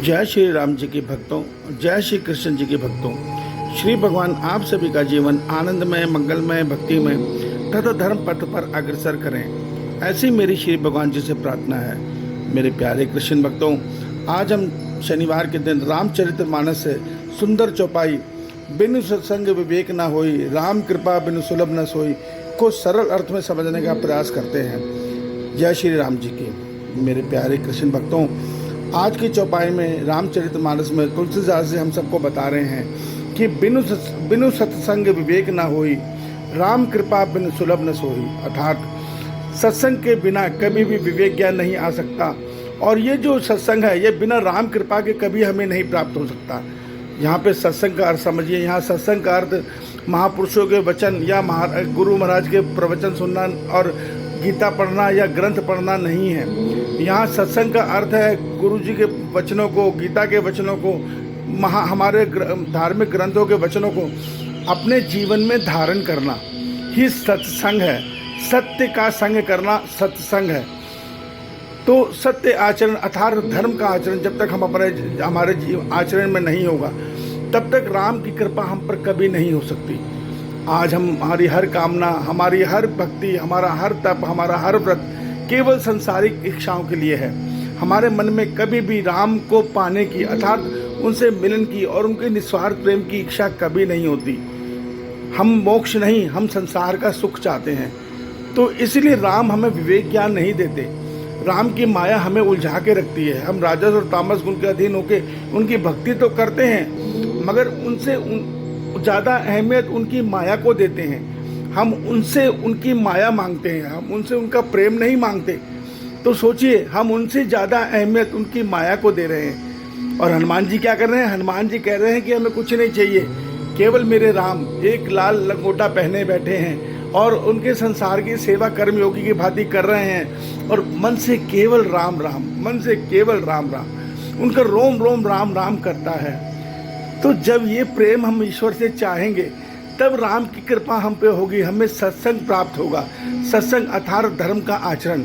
जय श्री राम जी के भक्तों, जय श्री कृष्ण जी के भक्तों। श्री भगवान आप सभी का जीवन आनंदमय, मंगलमय, भक्तिमय तथा धर्म पथ पर अग्रसर करें, ऐसी मेरी श्री भगवान जी से प्रार्थना है। मेरे प्यारे कृष्ण भक्तों, आज हम शनिवार के दिन रामचरितमानस से सुंदर चौपाई बिनु सत्संग विवेक न होई, राम कृपा बिनु सुलभ न सोई को सरल अर्थ में समझने का प्रयास करते हैं। जय श्री राम जी की। मेरे प्यारे कृष्ण भक्तों, आज की चौपाई में रामचरितमानस में तुलसीदास जी हम सबको बता रहे हैं कि बिनु सत्संग विवेक न होई, राम कृपा बिनु सुलभ न सोई। अर्थात सत्संग के बिना कभी भी विवेक ज्ञान नहीं आ सकता, और ये जो सत्संग है ये बिना राम कृपा के कभी हमें नहीं प्राप्त हो सकता। यहाँ पे सत्संग का अर्थ समझिए। यहाँ सत्संग का अर्थ महापुरुषों के वचन या गुरु महाराज के प्रवचन सुनना और गीता पढ़ना या ग्रंथ पढ़ना नहीं है। यहाँ सत्संग का अर्थ है गुरु जी के वचनों को, गीता के वचनों को, हमारे धार्मिक ग्रंथों के वचनों को अपने जीवन में धारण करना ही सत्संग है। सत्य का संग करना सत्संग है। तो सत्य आचरण अर्थात धर्म का आचरण जब तक हम हमारे आचरण में नहीं होगा, तब तक राम की कृपा हम पर कभी नहीं हो सकती। आज हमारी हर कामना, हमारी हर भक्ति, हमारा हर तप, हमारा हर व्रत केवल सांसारिक इच्छाओं के लिए है। हमारे मन में कभी भी राम को पाने की अर्थात उनसे मिलन की और उनके निस्वार्थ प्रेम की इच्छा कभी नहीं होती। हम मोक्ष नहीं, हम संसार का सुख चाहते हैं। तो इसलिए राम हमें विवेक ज्ञान नहीं देते। राम की माया हमें उलझा के रखती है। हम राजस और तामस गुण के अधीन होकर उनकी भक्ति तो करते हैं, मगर उनसे ज़्यादा अहमियत उनकी माया को देते हैं। हम उनसे उनकी माया मांगते हैं, हम उनसे उनका प्रेम नहीं मांगते। तो सोचिए, हम उनसे ज़्यादा अहमियत उनकी माया को दे रहे हैं। और हनुमान जी क्या कर रहे हैं? हनुमान जी कह रहे हैं कि हमें कुछ नहीं चाहिए, केवल मेरे राम एक लाल लंगोटा पहने बैठे हैं और उनके संसार की सेवा कर्मयोगी की भांति कर रहे हैं, और मन से केवल राम राम, मन से केवल राम राम, उनका रोम रोम राम राम करता है। तो जब ये प्रेम हम ईश्वर से चाहेंगे, तब राम की कृपा हम पे होगी, हमें सत्संग प्राप्त होगा। सत्संग अर्थात धर्म का आचरण,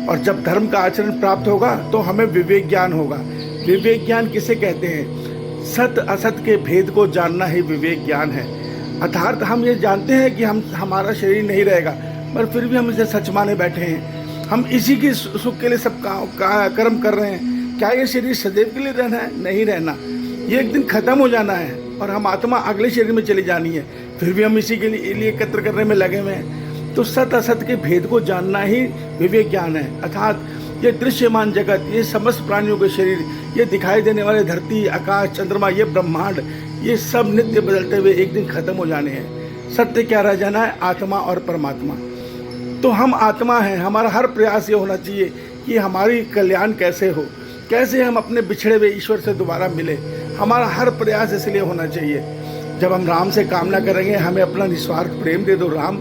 और जब धर्म का आचरण प्राप्त होगा तो हमें विवेक ज्ञान होगा। विवेक ज्ञान किसे कहते हैं? सत असत के भेद को जानना ही विवेक ज्ञान है। अर्थात हम ये जानते हैं कि हमारा शरीर नहीं रहेगा, पर फिर भी हम इसे सच माने बैठे हैं। हम इसी के सुख के लिए सब कर्म कर रहे हैं। क्या ये शरीर सदैव के लिए रहना है? नहीं रहना, ये एक दिन खत्म हो जाना है और हम आत्मा अगले शरीर में चली जानी है। फिर भी हम इसी के लिए एकत्र करने में लगे हुए हैं। तो सत असत के भेद को जानना ही विवेक ज्ञान है। अर्थात ये दृश्यमान जगत, ये समस्त प्राणियों के शरीर, ये दिखाई देने वाले धरती, आकाश, चंद्रमा, ये ब्रह्मांड, ये सब नित्य बदलते हुए एक दिन खत्म हो जाने हैं। सत्य क्या रह जाना है? आत्मा और परमात्मा। तो हम आत्मा हैं। हमारा हर प्रयास ये होना चाहिए कि हमारी कल्याण कैसे हो, कैसे हम अपने बिछड़े हुए ईश्वर से दोबारा मिले। हमारा हर प्रयास इसलिए होना चाहिए। जब हम राम से कामना करेंगे, हमें अपना निस्वार्थ प्रेम दे दो राम।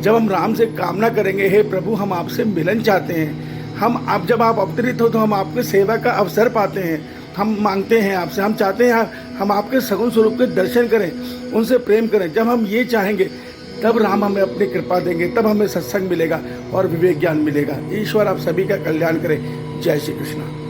जब हम राम से कामना करेंगे, हे प्रभु हम आपसे मिलन चाहते हैं, जब आप अवतरित हो तो हम आपके सेवा का अवसर पाते हैं, हम मांगते हैं आपसे, हम चाहते हैं हम आपके सगुण स्वरूप के दर्शन करें, उनसे प्रेम करें। जब हम ये चाहेंगे, तब राम हमें अपनी कृपा देंगे, तब हमें सत्संग मिलेगा और विवेक ज्ञान मिलेगा। ईश्वर आप सभी का कल्याण करें। जय श्री कृष्ण।